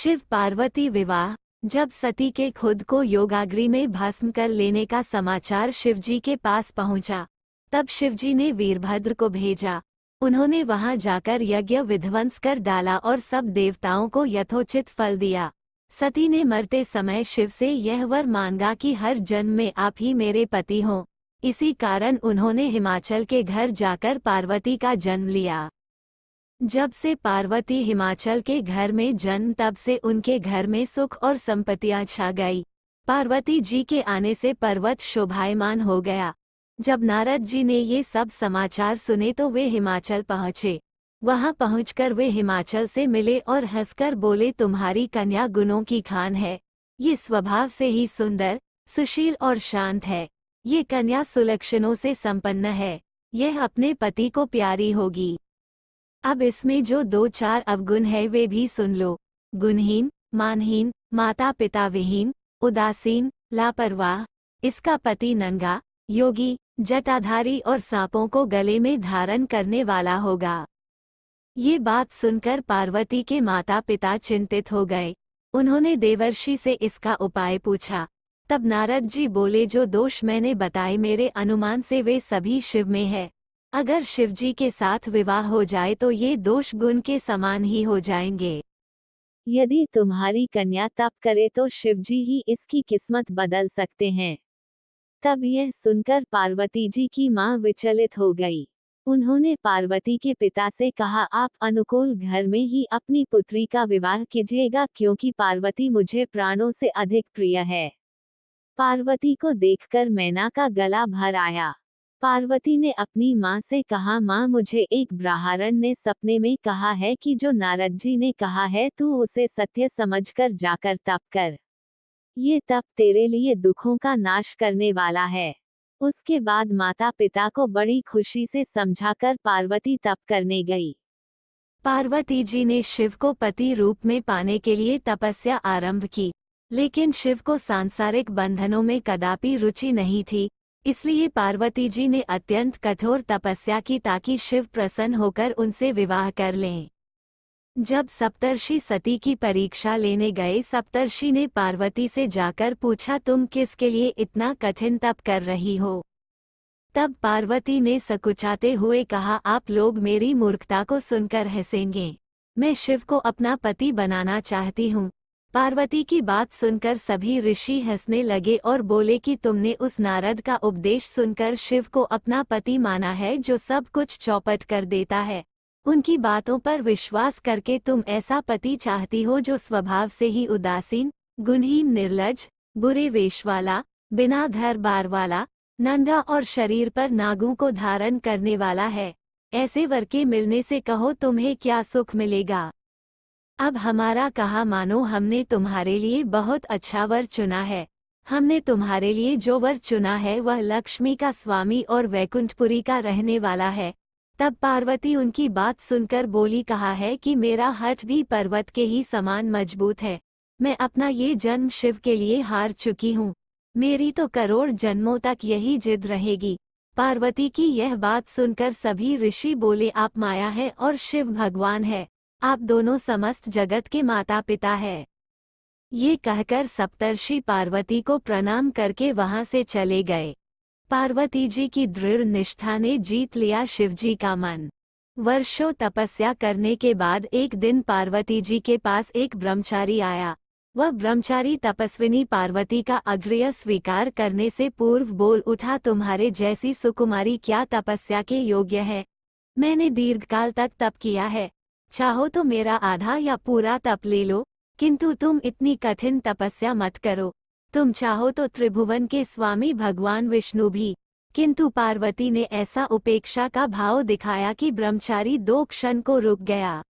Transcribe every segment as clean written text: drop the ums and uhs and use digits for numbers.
शिव पार्वती विवाह। जब सती के खुद को योगाग्नि में भस्म कर लेने का समाचार शिवजी के पास पहुंचा, तब शिवजी ने वीरभद्र को भेजा। उन्होंने वहां जाकर यज्ञ विध्वंस कर डाला और सब देवताओं को यथोचित फल दिया। सती ने मरते समय शिव से यह वर मांगा कि हर जन्म में आप ही मेरे पति हों। इसी कारण उन्होंने हिमाचल के घर जाकर पार्वती का जन्म लिया। जब से पार्वती हिमाचल के घर में जन्म, तब से उनके घर में सुख और संपत्तियां छा गई। पार्वती जी के आने से पर्वत शोभायमान हो गया। जब नारद जी ने ये सब समाचार सुने तो वे हिमाचल पहुँचे। वहां पहुंचकर वे हिमाचल से मिले और हंसकर बोले, तुम्हारी कन्या गुणों की खान है। ये स्वभाव से ही सुंदर, सुशील और शांत है। ये कन्या सुलक्षणों से संपन्न है। यह अपने पति को प्यारी होगी। अब इसमें जो 2-4 अवगुण है वे भी सुन लो। गुणहीन, मानहीन, माता पिता विहीन, उदासीन, लापरवाह। इसका पति नंगा, योगी, जटाधारी और सांपों को गले में धारण करने वाला होगा। ये बात सुनकर पार्वती के माता पिता चिंतित हो गए। उन्होंने देवर्षि से इसका उपाय पूछा। तब नारद जी बोले, जो दोष मैंने बताए मेरे अनुमान से वे सभी शिव में है। अगर शिवजी के साथ विवाह हो जाए तो ये दोष गुण के समान ही हो जाएंगे। यदि तुम्हारी कन्या तप करे तो शिवजी ही इसकी किस्मत बदल सकते हैं। तब यह सुनकर पार्वती जी की मां विचलित हो गई। उन्होंने पार्वती के पिता से कहा, आप अनुकूल घर में ही अपनी पुत्री का विवाह कीजिएगा, क्योंकि पार्वती मुझे प्राणों से अधिक प्रिय है। पार्वती को देखकर मैना का गला भर आया। पार्वती ने अपनी मां से कहा, मां, मुझे एक ब्राह्मण ने सपने में कहा है कि जो नारद जी ने कहा है तू उसे सत्य समझकर जाकर तप कर। ये तप तेरे लिए दुखों का नाश करने वाला है। उसके बाद माता पिता को बड़ी खुशी से समझाकर पार्वती तप करने गई। पार्वती जी ने शिव को पति रूप में पाने के लिए तपस्या आरंभ की, लेकिन शिव को सांसारिक बंधनों में कदापि रुचि नहीं थी। इसलिए पार्वती जी ने अत्यंत कठोर तपस्या की ताकि शिव प्रसन्न होकर उनसे विवाह कर लें। जब सप्तर्षि सती की परीक्षा लेने गए, सप्तर्षि ने पार्वती से जाकर पूछा, तुम किसके लिए इतना कठिन तप कर रही हो? तब पार्वती ने सकुचाते हुए कहा, आप लोग मेरी मूर्खता को सुनकर हंसेंगे। मैं शिव को अपना पति बनाना चाहती हूँ। पार्वती की बात सुनकर सभी ऋषि हंसने लगे और बोले कि तुमने उस नारद का उपदेश सुनकर शिव को अपना पति माना है, जो सब कुछ चौपट कर देता है। उनकी बातों पर विश्वास करके तुम ऐसा पति चाहती हो जो स्वभाव से ही उदासीन, गुणहीन, निर्लज्ज, बुरे वेश वाला, बिना घर बार वाला, नंगा और शरीर पर नागों को धारण करने वाला है। ऐसे वर के मिलने से कहो तुम्हें क्या सुख मिलेगा। अब हमारा कहा मानो, हमने तुम्हारे लिए बहुत अच्छा वर चुना है। हमने तुम्हारे लिए जो वर चुना है वह लक्ष्मी का स्वामी और वैकुंठपुरी का रहने वाला है। तब पार्वती उनकी बात सुनकर बोली, कहा है कि मेरा हठ भी पर्वत के ही समान मजबूत है। मैं अपना ये जन्म शिव के लिए हार चुकी हूँ। मेरी तो करोड़ जन्मों तक यही जिद रहेगी। पार्वती की यह बात सुनकर सभी ऋषि बोले, आप माया है और शिव भगवान है। आप दोनों समस्त जगत के माता पिता है। ये कहकर सप्तर्षि पार्वती को प्रणाम करके वहां से चले गए। पार्वती जी की दृढ़ निष्ठा ने जीत लिया शिवजी का मन। वर्षों तपस्या करने के बाद एक दिन पार्वती जी के पास एक ब्रह्मचारी आया। वह ब्रह्मचारी तपस्विनी पार्वती का आग्रह स्वीकार करने से पूर्व बोल उठा, तुम्हारे जैसी सुकुमारी क्या तपस्या के योग्य है? मैंने दीर्घकाल तक तप किया है। चाहो तो मेरा आधा या पूरा तप ले लो, किंतु तुम इतनी कठिन तपस्या मत करो। तुम चाहो तो त्रिभुवन के स्वामी भगवान विष्णु भी। किंतु पार्वती ने ऐसा उपेक्षा का भाव दिखाया कि ब्रह्मचारी 2 क्षण को रुक गया।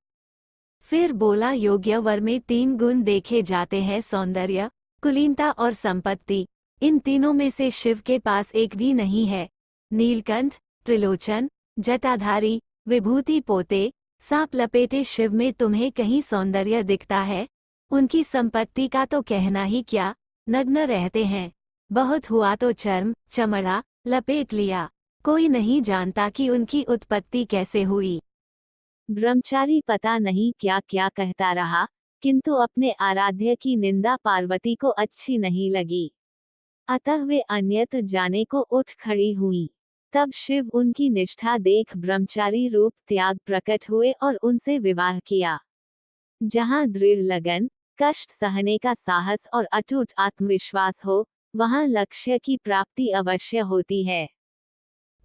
फिर बोला, योग्य वर में 3 गुण देखे जाते हैं, सौंदर्य, कुलीनता और संपत्ति। इन तीनों में से शिव के पास एक भी नहीं है। नीलकंठ, त्रिलोचन, जटाधारी, विभूति पोते, सांप लपेटे शिव में तुम्हें कहीं सौंदर्य दिखता है? उनकी संपत्ति का तो कहना ही क्या, नग्न रहते हैं। बहुत हुआ तो चर्म, चमड़ा लपेट लिया। कोई नहीं जानता कि उनकी उत्पत्ति कैसे हुई। ब्रह्मचारी पता नहीं क्या क्या कहता रहा। किंतु अपने आराध्य की निंदा पार्वती को अच्छी नहीं लगी। अतः वे अन्यत्र जाने को उठ खड़ी हुई। तब शिव उनकी निष्ठा देख ब्रह्मचारी रूप त्याग प्रकट हुए और उनसे विवाह किया। जहाँ दृढ़ लगन, कष्ट सहने का साहस और अटूट आत्मविश्वास हो, वहाँ लक्ष्य की प्राप्ति अवश्य होती है।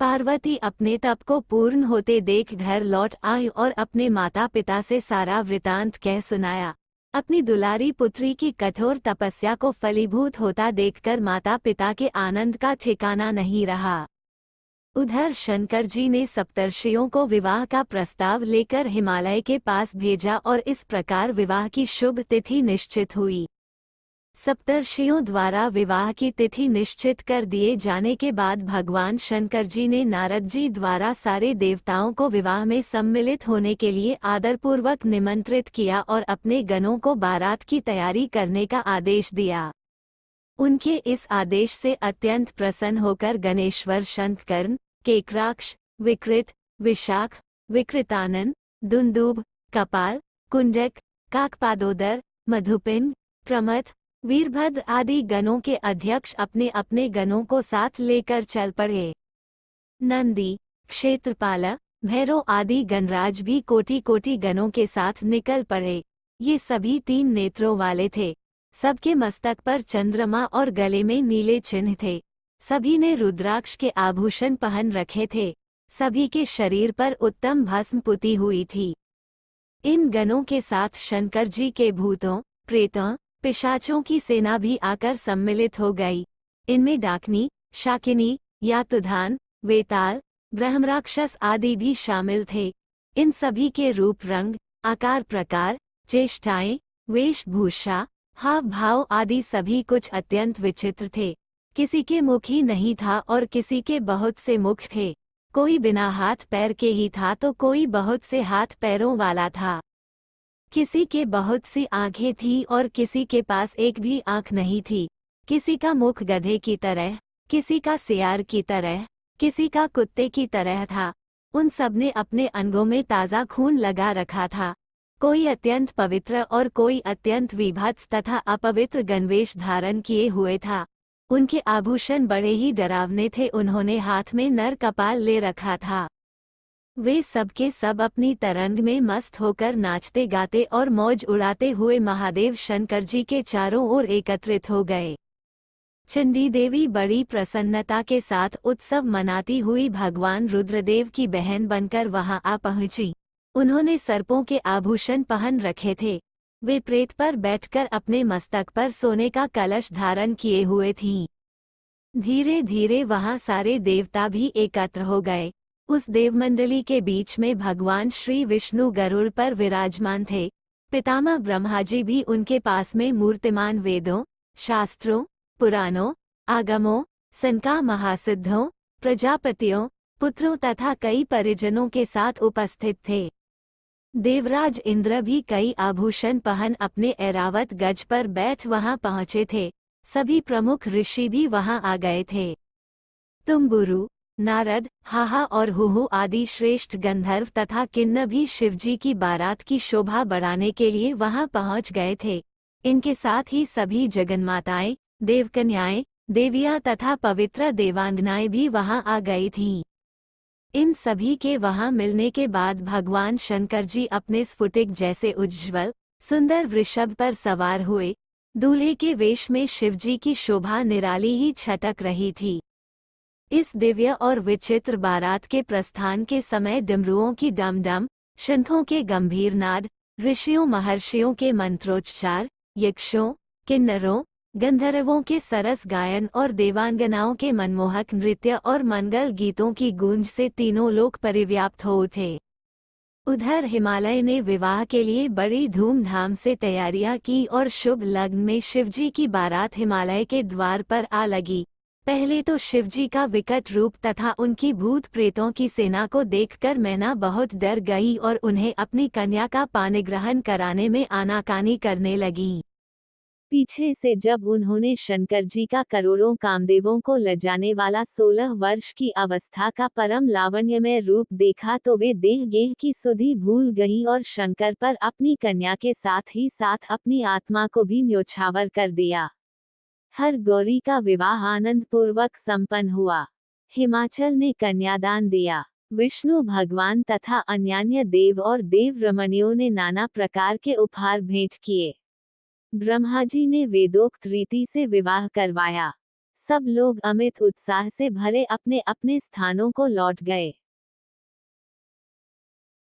पार्वती अपने तप को पूर्ण होते देख घर लौट आई और अपने माता पिता से सारा वृतांत कह सुनाया। अपनी दुलारी पुत्री की कठोर तपस्या को फलीभूत होता देखकर माता पिता के आनंद का ठिकाना नहीं रहा। उधर शंकर जी ने सप्तर्षियों को विवाह का प्रस्ताव लेकर हिमालय के पास भेजा और इस प्रकार विवाह की शुभ तिथि निश्चित हुई। सप्तर्षियों द्वारा विवाह की तिथि निश्चित कर दिए जाने के बाद भगवान शंकर जी ने नारद जी द्वारा सारे देवताओं को विवाह में सम्मिलित होने के लिए आदरपूर्वक निमंत्रित किया और अपने गणों को बारात की तैयारी करने का आदेश दिया। उनके इस आदेश से अत्यंत प्रसन्न होकर गणेश्वर शंखकर्ण, केकराक्ष, विकृत, विशाख, विकृतानन, दुंदुभ, कपाल, कुंडक, काकपादोदर, मधुपिंड, प्रमथ, वीरभद्र आदि गणों के अध्यक्ष अपने अपने गणों को साथ लेकर चल पड़े। नंदी, क्षेत्रपाल, भैरव आदि गणराज भी कोटि कोटि गणों के साथ निकल पड़े। ये सभी 3 नेत्रों वाले थे। सबके मस्तक पर चंद्रमा और गले में नीले चिन्ह थे। सभी ने रुद्राक्ष के आभूषण पहन रखे थे। सभी के शरीर पर उत्तम भस्म पुती हुई थी। इन गणों के साथ शंकर जी के भूतों, प्रेतों, पिशाचों की सेना भी आकर सम्मिलित हो गई। इनमें डाकनी, शाकिनी, यातुधान, वेताल, ब्रह्मराक्षस आदि भी शामिल थे। इन सभी के रूप रंग, आकार प्रकार, चेष्टाएं, वेशभूषा, हाव भाव आदि सभी कुछ अत्यंत विचित्र थे। किसी के मुख ही नहीं था और किसी के बहुत से मुख थे। कोई बिना हाथ पैर के ही था तो कोई बहुत से हाथ पैरों वाला था। किसी के बहुत सी आंखें थीं और किसी के पास एक भी आंख नहीं थी। किसी का मुख गधे की तरह, किसी का सियार की तरह, किसी का कुत्ते की तरह था। उन सब ने अपने अंगों में ताज़ा खून लगा रखा था। कोई अत्यंत पवित्र और कोई अत्यंत विभत्स तथा अपवित्र गणवेश धारण किए हुए था। उनके आभूषण बड़े ही डरावने थे। उन्होंने हाथ में नर कपाल ले रखा था। वे सबके सब अपनी तरंग में मस्त होकर नाचते गाते और मौज उड़ाते हुए महादेव शंकर जी के चारों ओर एकत्रित हो गए। चंडी देवी बड़ी प्रसन्नता के साथ उत्सव मनाती हुई भगवान रुद्रदेव की बहन बनकर वहां आ पहुंची। उन्होंने सर्पों के आभूषण पहन रखे थे। वे प्रेत पर बैठकर अपने मस्तक पर सोने का कलश धारण किए हुए थीं। धीरे धीरे वहां सारे देवता भी एकत्र हो गए। उस देवमंडली के बीच में भगवान श्री विष्णु गरुड़ पर विराजमान थे। पितामह ब्रह्माजी भी उनके पास में मूर्तिमान वेदों, शास्त्रों, पुराणों, आगमों, सनका महासिद्धों, प्रजापतियों, पुत्रों तथा कई परिजनों के साथ उपस्थित थे। देवराज इंद्र भी कई आभूषण पहन अपने ऐरावत गज पर बैठ वहां पहुंचे थे। सभी प्रमुख ऋषि भी वहां आ गए थे। तुम्बुरु, नारद, हाहा और हुहु आदि श्रेष्ठ गंधर्व तथा किन्नर भी शिवजी की बारात की शोभा बढ़ाने के लिए वहां पहुंच गए थे। इनके साथ ही सभी जगन्माताएं, देवकन्याएं, देवियां तथा पवित्र देवांगनाएं भी वहां आ गई थीं। इन सभी के वहां मिलने के बाद भगवान शंकर जी अपने स्फुटिक जैसे उज्ज्वल, सुंदर वृषभ पर सवार हुए। दूल्हे के वेश में शिवजी की शोभा निराली ही छटक रही थी। इस दिव्य और विचित्र बारात के प्रस्थान के समय डमरुओं की डम-डम, शंखों के गंभीर नाद, ऋषियों महर्षियों के मंत्रोच्चार, यक्षों, किन्नरों, गंधर्वों के सरस गायन और देवांगनाओं के मनमोहक नृत्य और मंगल गीतों की गूंज से तीनों लोक परिव्याप्त हो उठे। उधर हिमालय ने विवाह के लिए बड़ी धूमधाम से तैयारियां की और शुभ लग्न में शिवजी की बारात हिमालय के द्वार पर आ लगी। पहले तो शिवजी का विकट रूप तथा उनकी भूत प्रेतों की सेना को देखकर मैना बहुत डर गई और उन्हें अपनी कन्या का पाणिग्रहण कराने में आनाकानी करने लगी। पीछे से जब उन्होंने शंकर जी का करोड़ों कामदेवों को लजाने वाला 16 वर्ष की अवस्था का परम लावण्यमय रूप देखा तो वे देह गेह की सुधि भूल गई और शंकर पर अपनी कन्या के साथ ही साथ अपनी आत्मा को भी न्योछावर कर दिया। हर गौरी का विवाह आनंद पूर्वक संपन्न हुआ। हिमाचल ने कन्यादान दिया। विष्णु भगवान तथा अन्यान्य देव और देव रमणियों ने नाना प्रकार के उपहार भेंट किए। ब्रह्मा जी ने वेदोक्त रीति से विवाह करवाया। सब लोग अमित उत्साह से भरे अपने अपने स्थानों को लौट गए।